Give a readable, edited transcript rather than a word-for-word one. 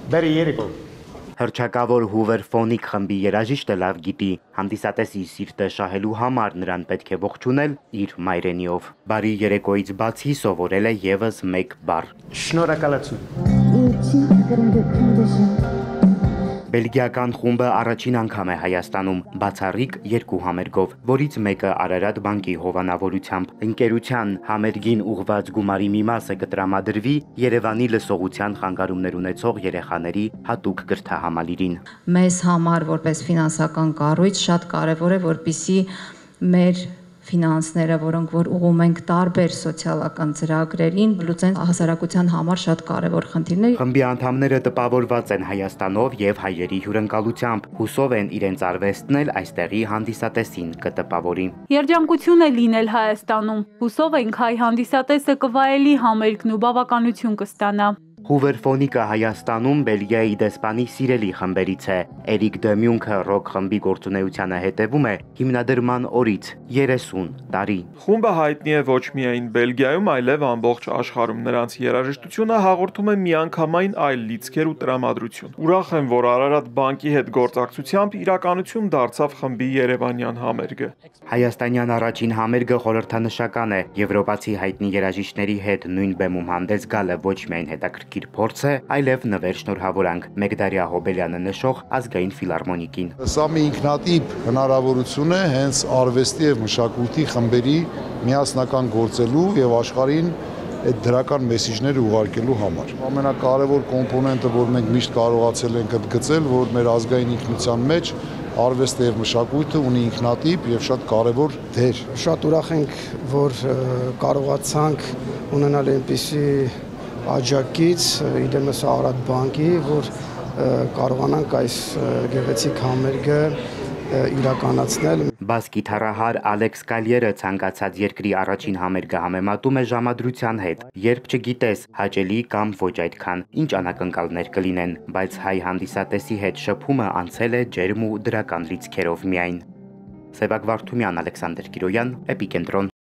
Բերի երեկո։ Հռչակավոր Հուվեր Ֆոնիկ խմբի երաժիշտը լավ գիտի, հանդիսատեսի սիրտը շահելու համար նրան պետք է ողջունել իր մայրենիով։ Բարի երեկոից բացի սովորել է եւս մեկ բառ։ Շնորհակալություն։ Բելգիական խումբը առաջին անգամ է Հայաստանում, բացառիկ երկու համերգով, որից մեկը Արարատ բանկի հովանավորությամբ։ Ընկերության համերգին ուղղված գումարի մի մասը կտրամադրվի Երևանի լսողության խանգարումներ ունեցող երեխաների հատուկ կրթահամալիրին։ Մեզ համար որպես ֆինանսական կառույց շատ կարևոր է, որպեսզի մեր ֆինանսները, որոնք որ ուղղում ենք տարբեր սոցիալական ծրագրերին, լուծեն հասարակության համար շատ կարևոր խնդիրներ։ Խմբի անդամները տպավորված են Հայաստանով եւ հայերի հյուրընկալությամբ, հուսով են իրենց արվեստն էլ այստեղի հանդիսատեսին կտպավորի։ Երջանկություն է լինել Հայաստանում, հուսով ենք հայ հանդիսատեսը կվայելի համերգն ու բավականություն կստանա։ Հուվեր Ֆոնիկը Հայաստանում Բելգիայի դեսպանի սիրելի խմբերից է։ Էրիկ Դեմյունքը ռոք խմբի գործունեությանը հետևում է հիմնադրման օրից 30 տարի։ Խումբը հայտնի է ոչ միայն Բելգիայում, այլև ամբողջ աշխարհում։ Նրանց երաժշտությունը հաղորդում է միանգամայն այլ լիցքեր ու տրամադրություն։ Ուրախ եմ, որ Արարատ բանկի հետ գործակցությամբ իրականություն դարձավ խմբի երևանյան համերգը։ Հայաստանյան առաջին համերգը խորհրդանշական է։ Եվրոպացի հայտնի երաժիշտների հետ նույն բեմում հանդես գալը ոչ միայն հետաքրքիր փորձ է, այլև նվեր շնորհավորանք Մեգդարյա Հոբելյանը նշող ազգային ֆիլհարմոնիկին։ Սա մի ինքնատիպ հնարավորություն է հենց արվեստի եւ մշակույթի խմբերի միասնական գործելու եւ աշխարհին այդ դրական մեսիջները ուղարկելու համար։ Ամենակարևոր կոմպոնենտը, որ մենք միշտ կարողացել ենք ընդգծել, որ մեր ազգային ինքնության մեջ արվեստը եւ մշակույթը ունի ինքնատիպ եւ շատ կարևոր դեր։ Շատ ուրախ ենք, որ կարողացանք ունենալ այնպիսի աջակից իդեմս Արարատ բանկի, որ կարողանանք այս գեղեցիկ համերգը իրականացնել։ Բաս գիթառահար Ալեքս Կալիերը ցանկացած երկրի առաջին համերգը համեմատում է ժամադրության հետ, երբ չգիտես հաճելի կամ ոչ այդքան, ինչ անակնկալներ կլինեն, բայց հայ հանդիսատեսի հետ շփումը անցել է ջերմ ու դրական լիցքերով միայն։ Սևակ Վարդումյան, Ալեքսանդր Կիրոյան, Էպիկենտրոն։